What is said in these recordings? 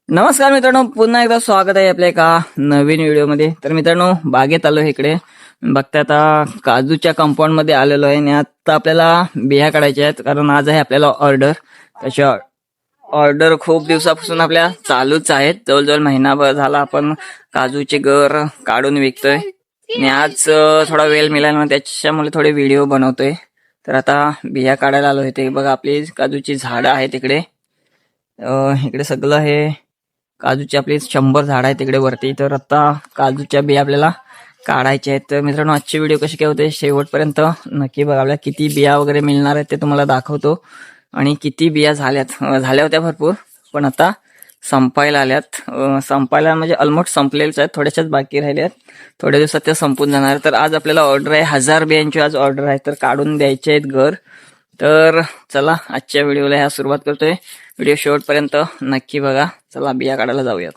नमस्कार मित्रांनो, पुन्हा एकदा स्वागत आहे आपल्या एका नवीन व्हिडिओमध्ये. तर मित्रांनो, बागेत आलो आहे. इकडे बघता आता काजूच्या कंपाऊंड मध्ये आलेलो आहे आणि आता आपल्याला बिया काढायच्या आहेत, कारण आज आहे आपल्याला ऑर्डर. त्याच्या ऑर्डर खूप दिवसापासून आपल्या चालूच आहेत. जवळजवळ महिनाभर झाला आपण काजूचे गर काढून विकतोय आणि आज थोडा वेळ मिळाला, त्याच्यामुळे थोडे व्हिडिओ बनवतोय. तर आता बिया काढायला आलो आहे. ते बघा, आपली काजूची झाडं आहेत इकडे. इकडे सगळं हे काजूची आपली 100 झाड आहेत तिकडे वरती. तर आता काजूच्या बिया आपल्याला काढायच्या आहेत. तर मित्रांनो, आजची व्हिडिओ कशी काय होते शेवटपर्यंत नक्की बघा. आपल्याला किती बिया वगैरे मिळणार आहेत ते तुम्हाला दाखवतो, आणि किती बिया झाल्या होत्या भरपूर, पण आता संपायला आल्यात. संपायला म्हणजे ऑलमोस्ट संपलेल्याच आहेत, थोड्याशाच बाकी राहिल्यात. थोड्या दिवसात त्या संपून जाणार. तर आज आपल्याला ऑर्डर आहे 1000 बियांची आज ऑर्डर आहे, तर काढून द्यायचे आहेत घर. तर चला, आजच्या व्हिडिओला ह्या सुरुवात करतोय. व्हिडिओ शेवटपर्यंत नक्की बघा. चला बिया काढायला जाऊयात.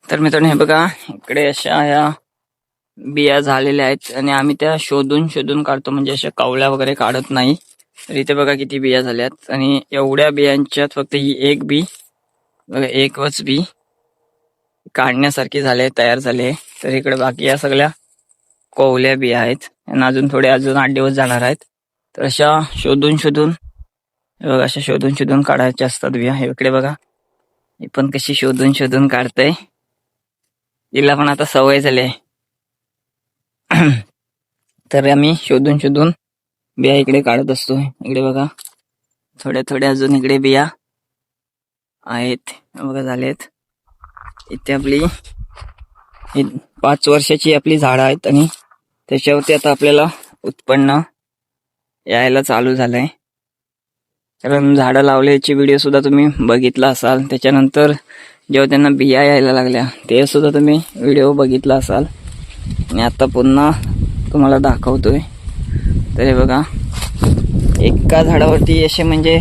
तर मित्रांनो, हे बघा, इकडे अशा ह्या बिया झालेल्या आहेत आणि आम्ही त्या शोधून शोधून काढतो, म्हणजे अशा कावळ्या वगैरे काढत नाही. तर इथे बघा किती बिया झाल्यात, आणि एवढ्या बियांच्यात फक्त ही एक बी बघा, एकच बी काढण्यासारखी झाले, तयार झाले. तर इकडे बाकी या सगळ्या कोवल्या बिया आहेत, आणि अजून 8 दिवस जाणार आहेत. तर अशा शोधून शोधून बघा, अशा शोधून शोधून काढायच्या असतात बिया. हे इकडे बघा, ही पण कशी शोधून शोधून काढतंय. तिला पण आता सवय झाली आहे. तर आम्ही शोधून शोधून बिया इकडे काढत असतो. इकडे बघा, थोड्या थोड्या अजून इकडे बिया आहेत बघा, झालेत. इथे आपली 5 वर्षाची आपली झाडं आहेत, आणि त्याच्यावरती आता आपल्याला उत्पन्न यायला चालू झालंय. कारण झाडं लावल्याची व्हिडिओ सुद्धा तुम्ही बघितला असाल. त्याच्यानंतर जेव्हा त्यांना बिया यायला लागल्या ते सुद्धा तुम्ही व्हिडिओ बघितला असाल, आणि आता पुन्हा तुम्हाला दाखवतोय. तर हे बघा, एका झाडावरती असे म्हणजे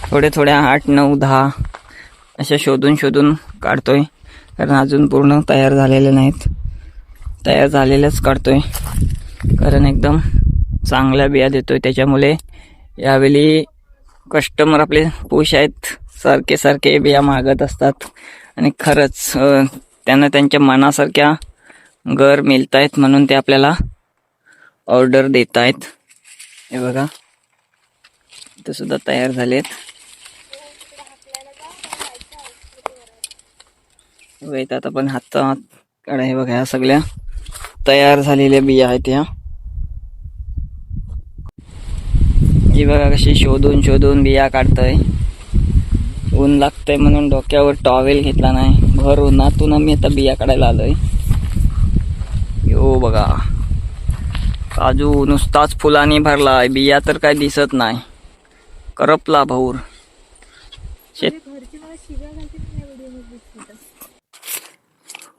थोडे 8, 9, 10 अशा शोधून शोधून काढतोय, कारण अजून पूर्ण तयार झालेले नाहीत. तयार झालेल्याच काढतोय, कारण एकदम चांगल्या बिया देतोय. त्याच्यामुळे यावेळी कस्टमर आपले खुश आहेत, सारखे सारखे बिया मागत असतात, आणि खरंच त्यांना त्यांच्या मनासारख्या घर मिळतायत, म्हणून ते आपल्याला ऑर्डर देत आहेत. हे बघा, इथं सुद्धा तयार झालेत. इथं आता पण हातात काढा. हे बघा, ह्या सगळ्या तयार झालेल्या बिया आहेत. ही बघा कशी शोधून शोधून बिया काढतोय. ऊन लागतंय म्हणून डोक्यावर टॉवेल घेतला नाही, भर उन्हातून आम्ही आता बिया काढायला आलोय. यो बघा, काजू नुसताच फुलांनी भरलाय, बिया तर काय दिसत नाही. करपला भाऊर.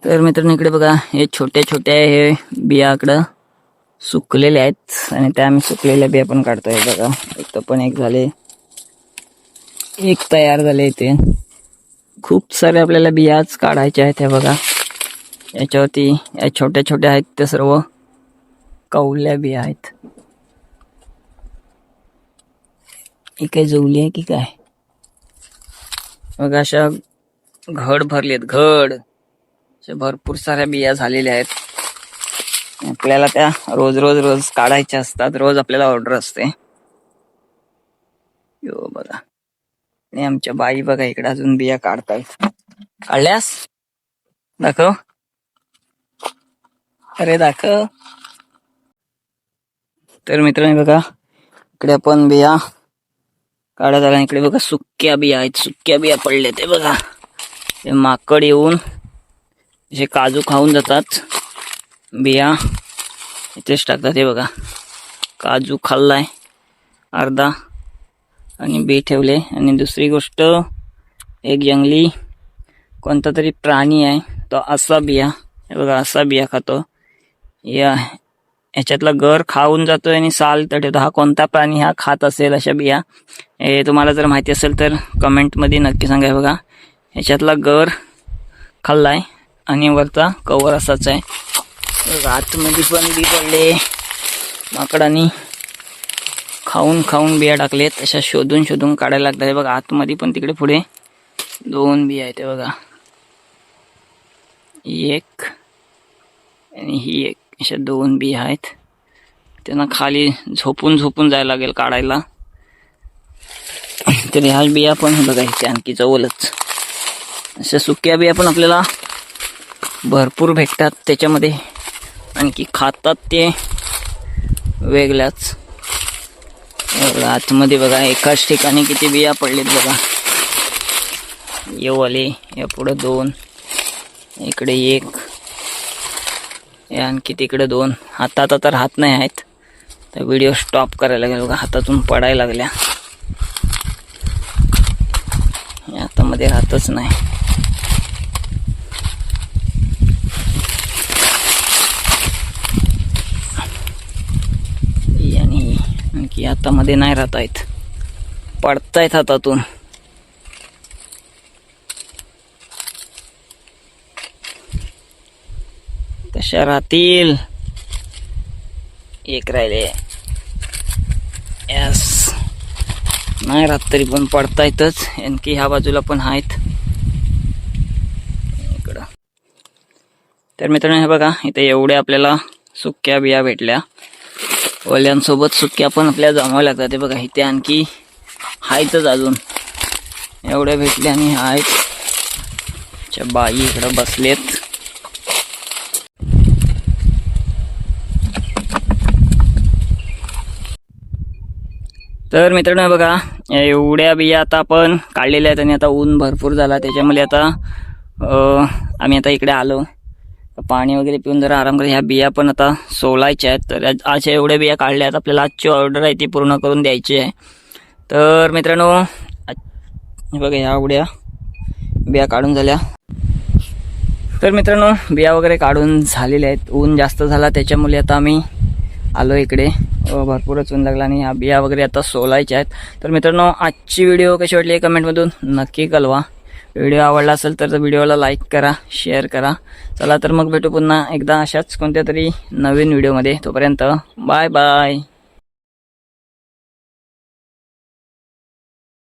तर मित्रांनो, इकडे बघा, हे छोटे छोटे हे बिया इकडं सुकलेले आहेत, आणि त्या आम्ही सुकलेल्या बिया पण काढतोय. बघा, इथं पण एक झाले, एक तयार झाले. इथे खूप सारे आपल्याला बियाच काढायच्या आहेत. हे बघा, याच्यावरती या छोट्या छोट्या आहेत, त्या सर्व कवल्या बिया आहेत. ही काय जवली आहे की काय? बघा, अशा घड भरलेत, घड अशा भरपूर साऱ्या बिया झालेल्या आहेत. आपल्याला त्या रोज काढायच्या असतात. रोज आपल्याला ऑर्डर असते. यो बघा, आणि आमच्या बाई बघा इकडे अजून बिया काढतायत. काढल्यास दाखव, अरे दाखव. तर मित्रांनो बघा, इकडे आपण बिया काढत आला. इकडे बघा, सुक्या बिया आहेत, सुक्या बिया पडले. ते बघा, ते माकड येऊन जे काजू खाऊन जातात, बिया इथेच टाकतात. हे बघा, काजू खाल्लाय अर्धा आणि बी ठेवले. आणि दुसरी गोष्ट, एक जंगली कोणता तरी प्राणी आहे, तो असा बिया, हे बघा, असा बिया खातो. याच्यातला गर खाऊन जातोय आणि साल तर ठेवतो. हा कोणता प्राणी हा खात असेल अशा बिया, हे तुम्हाला जर माहिती असेल तर कमेंटमध्ये नक्की सांगा. बघा, ह्याच्यातला गर खाल्लाय आणि वरचा कवर असाच आहे. आतमध्ये पण बी पडले, माकडांनी खाऊन खाऊन बिया टाकलेत. अशा शोधून शोधून काढायला लागतात. बघा, आतमध्ये पण तिकडे पुढे 2 बिया आहेत बघा, एक आणि ही एक, अशा 2 बिया आहेत. त्यांना खाली झोपून जायला लागेल काढायला. तर ह्या बिया पण बघा इथे आणखी जवळच अशा सुक्या बिया पण आपल्याला भरपूर भेटतात. त्याच्यामध्ये आणखी खातात ते वेगळ्याच. आतमध्ये बघा एकाच ठिकाणी किती बिया पडलेत बघा. येवाले, या पुढे 2, इकडे 1, आणखी तिकडे 2. हातात तर हात नाही आहेत, तर व्हिडिओ स्टॉप करायला लागेल बघा, हातातून पडायला लागल्या. हातामध्ये राहतच नाही. आणि आणखी हातामध्ये नाही राहत आहेत, पडतायत हातातून. कशा राहतील. एक राहिले. यस, नाही राहत तरी पण पडतायतच. आणखी ह्या बाजूला पण आहेत इकडं. तर मित्रांनो हे बघा, इथे एवढे आपल्याला सुक्या बिया भेटल्या. ओल्यांसोबत सुक्या पण आपल्याला जमाव्या लागतात. ते बघा इथे आणखी आहेतच अजून, एवढ्या भेटल्या आणि आहेत. बाई इकडं बसलेत. तर मित्रांनो बघा, एवढ्या बिया आता आपण काढलेल्या आहेत आणि आता ऊन भरपूर झाला, त्याच्यामुळे आता आम्ही आता इकडे आलो. पाणी वगैरे पिऊन जरा आराम करा. ह्या बिया पण आता सोलायच्या आहेत. तर आज एवढ्या बिया काढल्या आहेत. आपल्याला आजची ऑर्डर आहे ती पूर्ण करून द्यायची आहे. तर मित्रांनो बघा, ह्या एवढ्या बिया काढून झाल्या. तर मित्रांनो बिया वगैरे काढून झालेल्या आहेत. ऊन जास्त झाला त्याच्यामुळे आता आम्ही आलो इकडे. भरपूरच ऊन लागला आणि ह्या बिया वगैरे आता सोलायच्या आहेत. तर मित्रांनो आजची व्हिडिओ कशी वाटली कमेंटमधून नक्की कळवा. व्हिडिओ आवडला असेल तर व्हिडिओला लाईक करा, शेअर करा. चला तर मग भेटू पुन्हा एकदा अशाच कोणत्या तरी नवीन व्हिडिओमध्ये. तोपर्यंत बाय बाय.